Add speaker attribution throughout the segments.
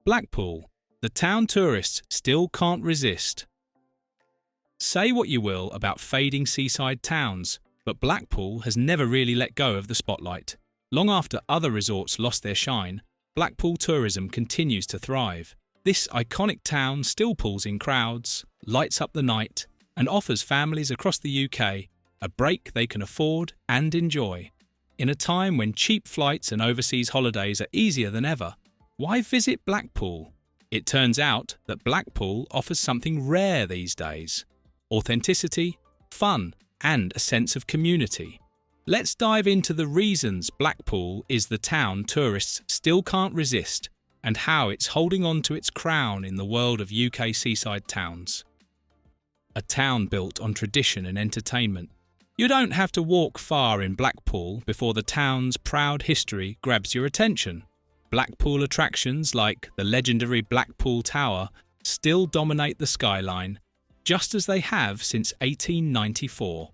Speaker 1: Blackpool, the town tourists still can't resist. Say what you will about fading seaside towns, but Blackpool has never really let go of the spotlight. Long after other resorts lost their shine, Blackpool tourism continues to thrive. This iconic town still pulls in crowds, lights up the night, and offers families across the UK a break they can afford and enjoy. In a time when cheap flights and overseas holidays are easier than ever, why visit Blackpool? It turns out that Blackpool offers something rare these days: authenticity, fun, and a sense of community. Let's dive into the reasons Blackpool is the town tourists still can't resist and how it's holding on to its crown in the world of UK seaside towns. A town built on tradition and entertainment. You don't have to walk far in Blackpool before the town's proud history grabs your attention. Blackpool attractions like the legendary Blackpool Tower still dominate the skyline, just as they have since 1894.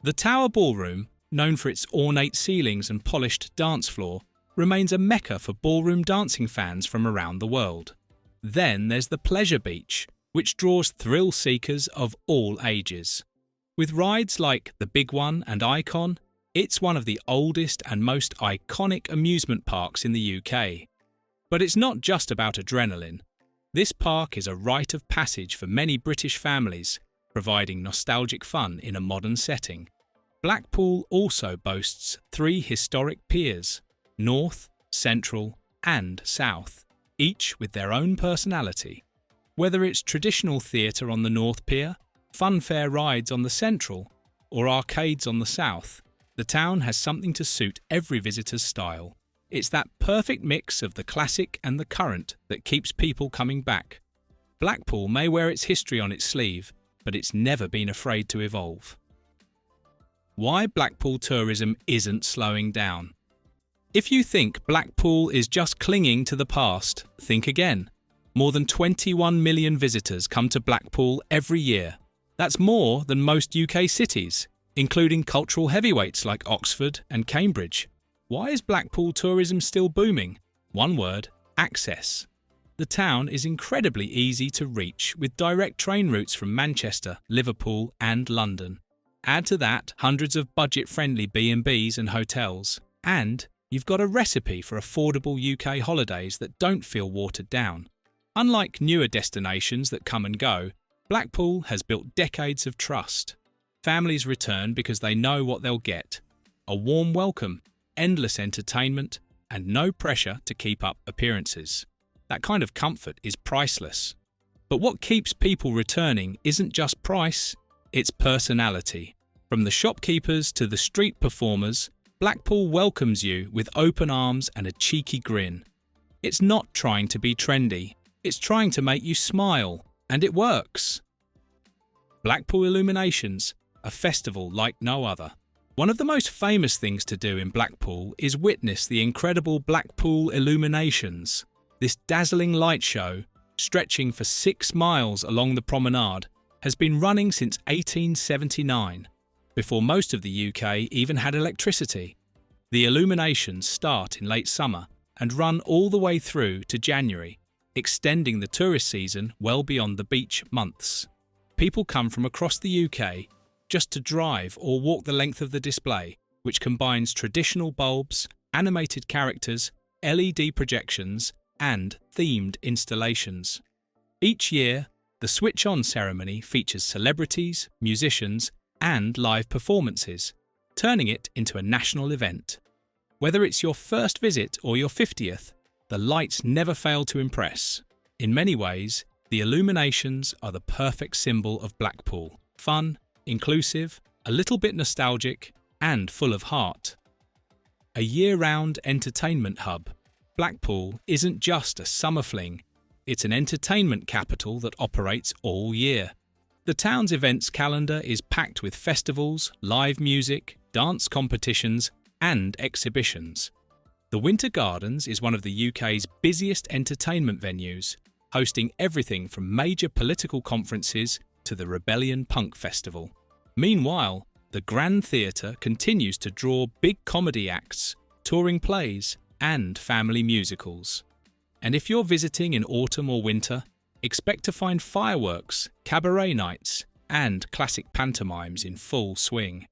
Speaker 1: The Tower Ballroom, known for its ornate ceilings and polished dance floor, remains a mecca for ballroom dancing fans from around the world. Then there's the Pleasure Beach, which draws thrill seekers of all ages. With rides like the Big One and Icon, it's one of the oldest and most iconic amusement parks in the UK. But it's not just about adrenaline. This park is a rite of passage for many British families, providing nostalgic fun in a modern setting. Blackpool also boasts 3 historic piers: North, Central, and South, each with their own personality. Whether it's traditional theatre on the North Pier, funfair rides on the Central, or arcades on the South, the town has something to suit every visitor's style. It's that perfect mix of the classic and the current that keeps people coming back. Blackpool may wear its history on its sleeve, but it's never been afraid to evolve. Why Blackpool tourism isn't slowing down. If you think Blackpool is just clinging to the past, think again. More than 21 million visitors come to Blackpool every year. That's more than most UK cities, including cultural heavyweights like Oxford and Cambridge. Why is Blackpool tourism still booming? One word: access. The town is incredibly easy to reach with direct train routes from Manchester, Liverpool and London. Add to that hundreds of budget-friendly B&Bs and hotels, and you've got a recipe for affordable UK holidays that don't feel watered down. Unlike newer destinations that come and go, Blackpool has built decades of trust. Families return because they know what they'll get: a warm welcome, endless entertainment, and no pressure to keep up appearances. That kind of comfort is priceless. But what keeps people returning isn't just price, it's personality. From the shopkeepers to the street performers, Blackpool welcomes you with open arms and a cheeky grin. It's not trying to be trendy, it's trying to make you smile, and it works. Blackpool Illuminations, a festival like no other. One of the most famous things to do in Blackpool is witness the incredible Blackpool Illuminations. This dazzling light show, stretching for 6 miles along the promenade, has been running since 1879, before most of the UK even had electricity. The illuminations start in late summer and run all the way through to January, extending the tourist season well beyond the beach months. People come from across the UK just to drive or walk the length of the display, which combines traditional bulbs, animated characters, LED projections, and themed installations. Each year, the switch-on ceremony features celebrities, musicians, and live performances, turning it into a national event. Whether it's your first visit or your 50th, the lights never fail to impress. In many ways, the illuminations are the perfect symbol of Blackpool: fun, inclusive, a little bit nostalgic, and full of heart. A year-round entertainment hub, Blackpool isn't just a summer fling, it's an entertainment capital that operates all year. The town's events calendar is packed with festivals, live music, dance competitions, and exhibitions. The Winter Gardens is one of the UK's busiest entertainment venues, hosting everything from major political conferences to the Rebellion Punk Festival. Meanwhile, the Grand Theatre continues to draw big comedy acts, touring plays, and family musicals. And if you're visiting in autumn or winter, expect to find fireworks, cabaret nights, and classic pantomimes in full swing.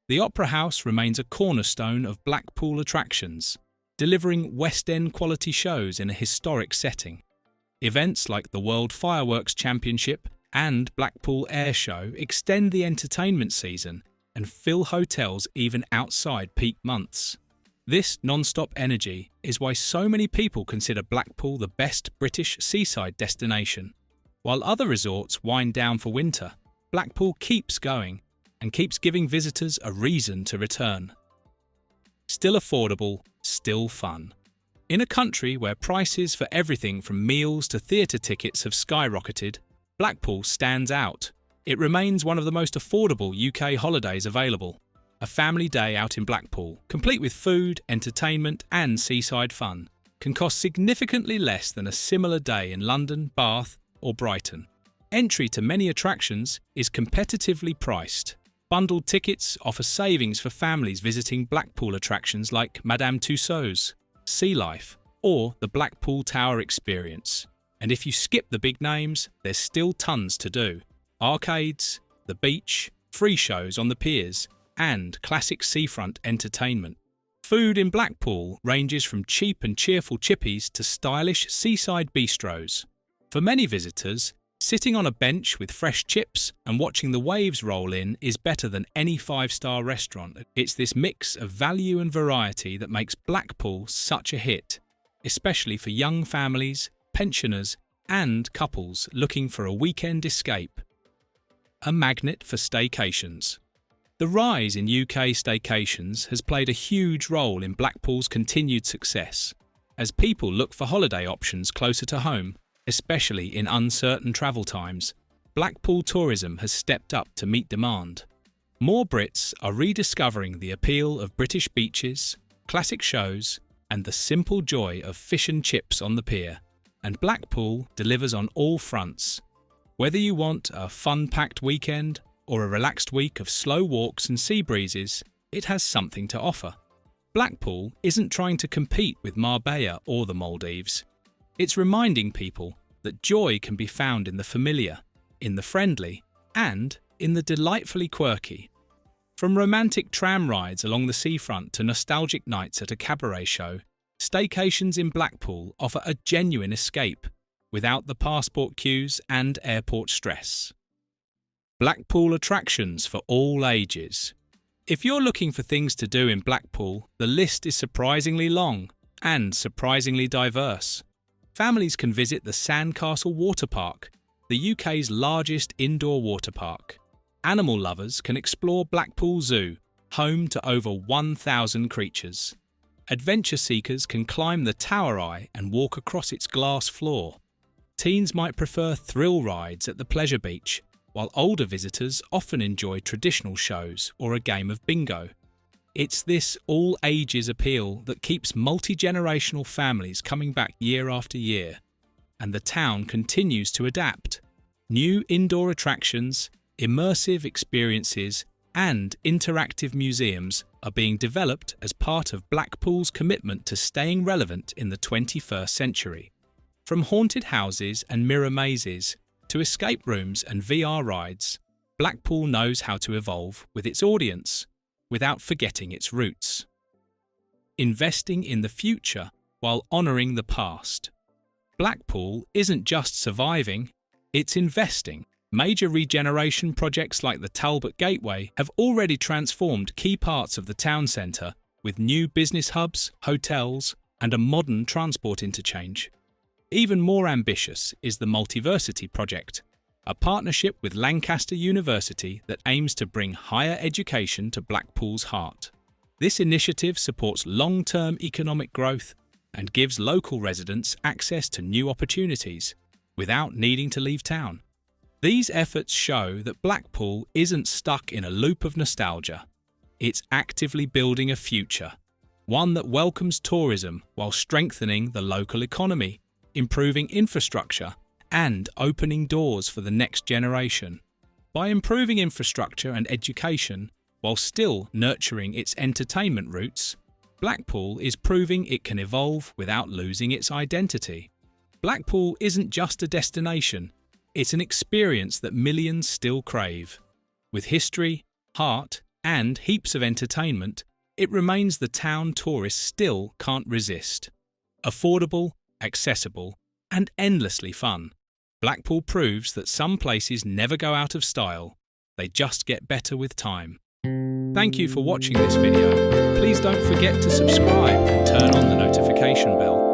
Speaker 1: The Opera House remains a cornerstone of Blackpool Attractions, delivering West End quality shows in a historic setting. Events like the World Fireworks Championship and Blackpool Air Show extend the entertainment season and fill hotels even outside peak months. This non-stop energy is why so many people consider Blackpool the best British seaside destination. While other resorts wind down for winter, Blackpool keeps going and keeps giving visitors a reason to return. Still affordable, still fun. In a country where prices for everything from meals to theatre tickets have skyrocketed, Blackpool stands out. It remains one of the most affordable UK holidays available. A family day out in Blackpool, complete with food, entertainment and seaside fun, can cost significantly less than a similar day in London, Bath or Brighton. Entry to many attractions is competitively priced. Bundled tickets offer savings for families visiting Blackpool attractions like Madame Tussauds, Sea Life or the Blackpool Tower experience. And if you skip the big names, there's still tons to do. Arcades, the beach, free shows on the piers, and classic seafront entertainment. Food in Blackpool ranges from cheap and cheerful chippies to stylish seaside bistros. For many visitors, sitting on a bench with fresh chips and watching the waves roll in is better than any five-star restaurant. It's this mix of value and variety that makes Blackpool such a hit, especially for young families, pensioners, and couples looking for a weekend escape. A magnet for staycations. The rise in UK staycations has played a huge role in Blackpool's continued success, as people look for holiday options closer to home, especially in uncertain travel times. Blackpool Tourism has stepped up to meet demand. More Brits are rediscovering the appeal of British beaches, classic shows, and the simple joy of fish and chips on the pier, and Blackpool delivers on all fronts. Whether you want a fun-packed weekend or a relaxed week of slow walks and sea breezes, it has something to offer. Blackpool isn't trying to compete with Marbella or the Maldives. It's reminding people that joy can be found in the familiar, in the friendly, and in the delightfully quirky. From romantic tram rides along the seafront to nostalgic nights at a cabaret show, staycations in Blackpool offer a genuine escape, without the passport queues and airport stress. Blackpool attractions for all ages. If you're looking for things to do in Blackpool, the list is surprisingly long and surprisingly diverse. Families can visit the Sandcastle Water Park, the UK's largest indoor water park. Animal lovers can explore Blackpool Zoo, home to over 1,000 creatures. Adventure seekers can climb the Tower and walk across its glass floor. Teens might prefer thrill rides at the pleasure beach, while older visitors often enjoy traditional shows or a game of bingo. It's this all-ages appeal that keeps multi-generational families coming back year after year, and the town continues to adapt. New indoor attractions, immersive experiences, and interactive museums are being developed as part of Blackpool's commitment to staying relevant in the 21st century. From haunted houses and mirror mazes to escape rooms and VR rides, Blackpool knows how to evolve with its audience, without forgetting its roots. Investing in the future while honouring the past. Blackpool isn't just surviving, it's investing. Major regeneration projects like the Talbot Gateway have already transformed key parts of the town centre with new business hubs, hotels, and a modern transport interchange. Even more ambitious is the Multiversity project, a partnership with Lancaster University that aims to bring higher education to Blackpool's heart. This initiative supports long-term economic growth and gives local residents access to new opportunities without needing to leave town. These efforts show that Blackpool isn't stuck in a loop of nostalgia. It's actively building a future, one that welcomes tourism while strengthening the local economy, improving infrastructure, and opening doors for the next generation. By improving infrastructure and education, while still nurturing its entertainment roots, Blackpool is proving it can evolve without losing its identity. Blackpool isn't just a destination, it's an experience that millions still crave. With history, heart, and heaps of entertainment, it remains the town tourists still can't resist. Affordable, accessible, and endlessly fun, Blackpool proves that some places never go out of style, they just get better with time. Thank you for watching this video. Please don't forget to subscribe and turn on the notification bell.